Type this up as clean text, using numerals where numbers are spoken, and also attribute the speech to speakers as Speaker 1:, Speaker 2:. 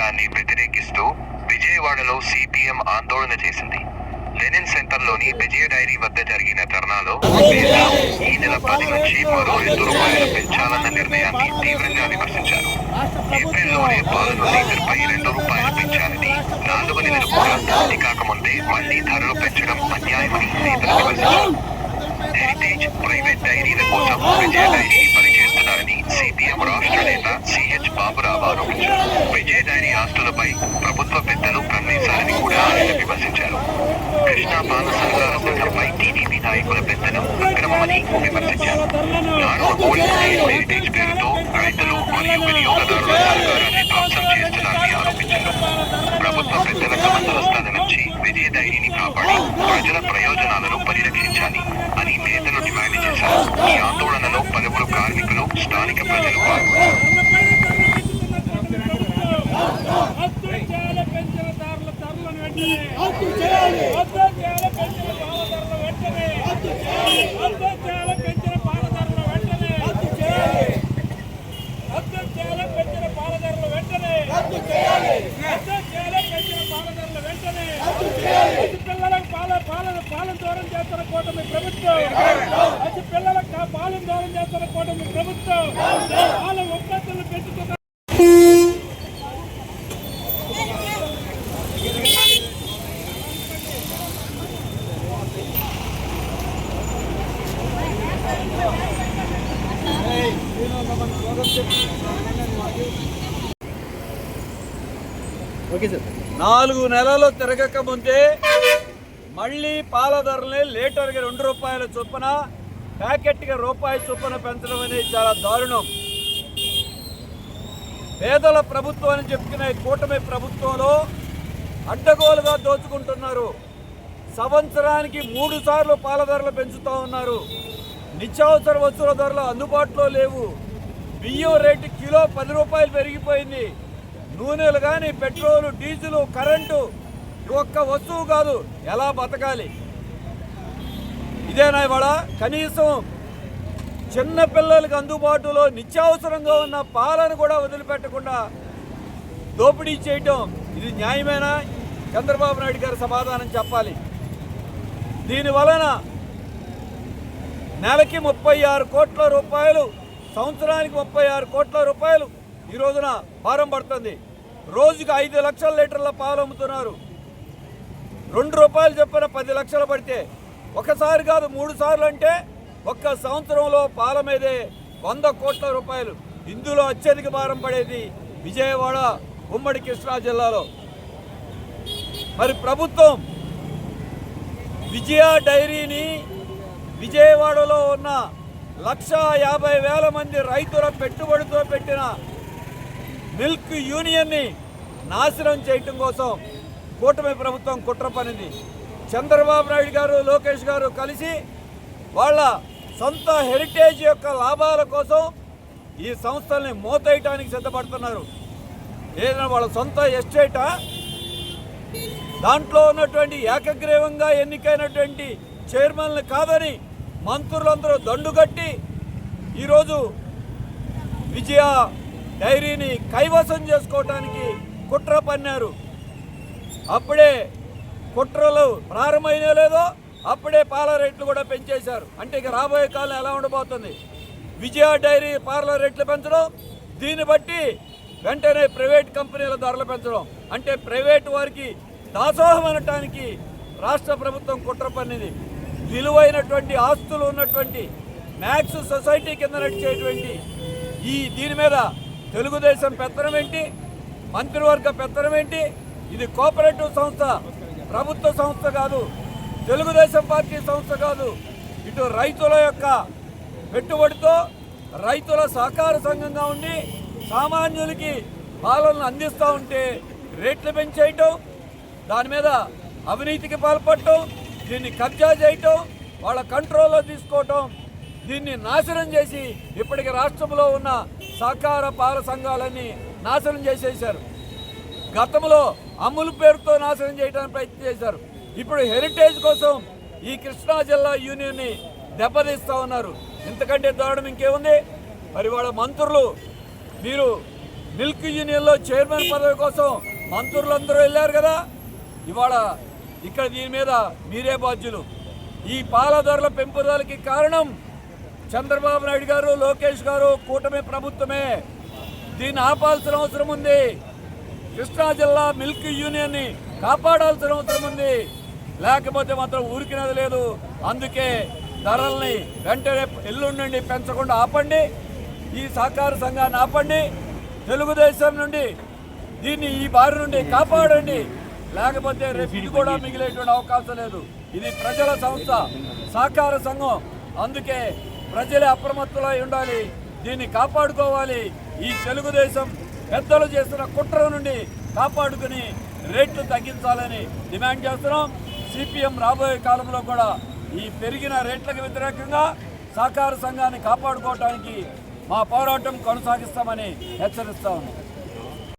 Speaker 1: విధానాన్ని వ్యతిరేకిస్తూ విజయవాడలో సిపిఎం ఆందోళన చేసింది. లెనిన్ సెంటర్లోని విజయ డైరీ వద్ద జరిగిన ధర్నాలో ఈ నెల 10 నుంచి మరో రూ. 2 పెంచాలన్న నిర్ణయాన్ని తీవ్రంగా విమర్శించారు. ఏప్రిల్లోనే పాలను లీటర్పై రూ. 2 పెంచాలని 4వ నెలలు కూడా పూర్తి కాకముందే మళ్లీ ధరలు పెంచడం అన్యాయమని నేతలు విమర్శించారు. హెరిటేజ్, ప్రైవేట్ డైరీల కోసం విజయ డైరీని పనిచేస్తున్నారని సిపిఎం రాష్ట్ర నేత సిహెచ్ బాబురావు ఆరోపించారు. విజయ డైరీ ఆస్తులపై ప్రభుత్వ పెద్దలు కన్నేశారని కూడా ఆయన విమర్శించారు. కృష్ణా పాల సంఘాల సంఘంపై టీడీపీ నాయకుల పెద్దలు అక్రమమని విమర్శించారు. నాడు గోల్డ్ హెరిటేజ్ పేరుతో రైతులు మరియు వినియోగదారుల సహకారాన్ని ధ్వంసం చేస్తున్నారని ఆరోపించారు. ప్రభుత్వ పెద్దల కమందహస్తాల నుంచి విజయ డైరీని కాపాడి ప్రజల ప్రయోజనాలను పరిరక్షించాలి అని నేతలు డిమాండ్ చేశారు. ఈ ఆందోళనలో పలువురు కార్మికులు, స్థానిక ప్రజలు పాల్గొన్నారు.
Speaker 2: పాలన దూరం చేస్తున్న కూటమి ప్రభుత్వం, అతి పిల్లలకు పాలన దూరం చేస్తున్న కూటమి ప్రభుత్వం పాల ఉత్పత్తులు పెంచుతున్న
Speaker 3: ఓకే సార్. 4 నెలలు తిరగక ముందే మళ్ళీ పాల ధరల్ని లీటర్కి రూ. 2 చొప్పున, ప్యాకెట్కి రూపాయి చొప్పున పెంచడం అనేది చాలా దారుణం. పేదల ప్రభుత్వం అని చెప్పుకునే కూటమి ప్రభుత్వంలో అడ్డగోలుగా దోచుకుంటున్నారు. సంవత్సరానికి 3 సార్లు పాల ధరలు పెంచుతూ ఉన్నారు. నిత్యావసర వస్తువుల ధరలు అందుబాటులో లేవు. బియ్యం రేటు కిలో 10 రూపాయలు పెరిగిపోయింది. నూనెలు కానీ, పెట్రోలు, డీజిలు, కరెంటు ఒక్క వస్తువు కాదు, ఎలా బతకాలి? ఇదేనా ఇవాళ? కనీసం చిన్న పిల్లలకు అందుబాటులో నిత్యావసరంగా ఉన్న పాలను కూడా వదిలిపెట్టకుండా దోపిడీ చేయటం ఇది న్యాయమేనా? చంద్రబాబు నాయుడు గారు సమాధానం చెప్పాలి. దీనివలన నెలకి 36 కోట్ల రూపాయలు, సంవత్సరానికి 36 కోట్ల రూపాయలు ఈ రోజున భారం పడుతుంది. రోజుకి 5 లక్షల లీటర్ల పాలు అమ్ముతున్నారు. ₹2 చొప్పున 10 లక్షలు పడితే ఒకసారి కాదు 3 సార్లు అంటే ఒక్క సంవత్సరంలో పాల మీదే 100 కోట్ల రూపాయలు. ఇందులో అత్యధిక భారం పడేది విజయవాడ, ఉమ్మడి కృష్ణా జిల్లాలో. మరి ప్రభుత్వం విజయ డైరీని విజయవాడలో ఉన్న 1,50,000 మంది రైతుల పెట్టుబడితో పెట్టిన మిల్క్ యూనియన్ని నాశనం చేయటం కోసం కూటమి ప్రభుత్వం కుట్ర పనింది. చంద్రబాబు నాయుడు గారు, లోకేష్ గారు కలిసి వాళ్ళ సొంత హెరిటేజ్ యొక్క లాభాల కోసం ఈ సంస్థల్ని మోతేయటానికి సిద్ధపడుతున్నారు. ఏదైనా వాళ్ళ సొంత ఎస్టేటా? దాంట్లో ఉన్నటువంటి ఏకగ్రీవంగా ఎన్నికైనటువంటి చైర్మన్లు కాదని మంత్రులందరూ దండుగట్టి ఈరోజు విజయ డైరీని కైవసం చేసుకోవటానికి కుట్ర పన్నారు. అప్పుడే కుట్రలు ప్రారంభమైనా లేదో అప్పుడే పాల రేట్లు కూడా పెంచేశారు. అంటే ఇక రాబోయే కాలం ఎలా ఉండబోతుంది? విజయ డైరీ పాల రేట్లు పెంచడం, దీన్ని బట్టి వెంటనే ప్రైవేట్ కంపెనీల ధరలు పెంచడం, అంటే ప్రైవేటు వారికి దాసోహం అనటానికి రాష్ట్ర ప్రభుత్వం కుట్ర పన్నింది. విలువైనటువంటి ఆస్తులు ఉన్నటువంటి మ్యాక్స్ సొసైటీ కింద నడిచేటువంటి దీని మీద తెలుగుదేశం పెత్తనం ఏంటి? మంత్రివర్గ పెత్తనం ఏంటి? ఇది కోఆపరేటివ్ సంస్థ, ప్రభుత్వ సంస్థ కాదు, తెలుగుదేశం పార్టీ సంస్థ కాదు. ఇటు రైతుల యొక్క పెట్టుబడితో రైతుల సహకార సంఘంగా ఉండి సామాన్యులకి పాలనను అందిస్తూ ఉంటే రేట్లు పెంచేయటం, దాని మీద అవినీతికి పాల్పడటం, దీన్ని కబ్జా చేయటం, వాళ్ళ కంట్రోల్లో తీసుకోవటం, దీన్ని నాశనం చేసి ఇప్పటికి రాష్ట్రంలో ఉన్న సహకార పాల సంఘాలన్నీ నాశనం చేసేశారు. గతంలో అమూల్ పేరుతో నాశనం చేయడానికి ప్రయత్నం చేశారు. ఇప్పుడు హెరిటేజ్ కోసం ఈ కృష్ణా జిల్లా యూనియన్ని దెబ్బతీస్తూ ఉన్నారు. ఇంతకంటే దారుణం ఇంకేముంది? మరి వాళ్ళ మంత్రులు మీరు మిల్క్ యూనియన్లో చైర్మన్ పదవి కోసం మంత్రులందరూ వెళ్ళారు కదా. ఇవాళ ఇక్కడ దీని మీద మీరే బాధ్యులు. ఈ పాల ధరల పెంపుదలకి కారణం చంద్రబాబు నాయుడు గారు, లోకేష్ గారు, కూటమి ప్రభుత్వమే. దీన్ని ఆపాల్సిన అవసరం ఉంది. కృష్ణా జిల్లా మిల్క్ యూనియన్ని కాపాడాల్సిన అవసరం ఉంది. లేకపోతే మాత్రం ఊరికినది లేదు. అందుకే ధరల్ని వెంటనే ఎల్లుండి పెంచకుండా ఆపండి. ఈ సహకార సంఘాన్ని ఆపండి. తెలుగుదేశం నుండి దీన్ని ఈ బారి నుండి కాపాడండి. లేకపోతే రేపు ఇది కూడా మిగిలేటువంటి అవకాశం లేదు. ఇది ప్రజల సంస్థ, సహకార సంఘం. అందుకే ప్రజలే అప్రమత్తులై ఉండాలి. దీన్ని కాపాడుకోవాలి. ఈ తెలుగుదేశం పెద్దలు చేస్తున్న కుట్ర నుండి కాపాడుకుని రేట్లు తగ్గించాలని డిమాండ్ చేస్తున్నాం. సిపిఎం రాబోయే కాలంలో కూడా ఈ పెరిగిన రేట్లకు వ్యతిరేకంగా సహకార సంఘాన్ని కాపాడుకోవడానికి మా పోరాటం కొనసాగిస్తామని హెచ్చరిస్తా ఉన్నాం.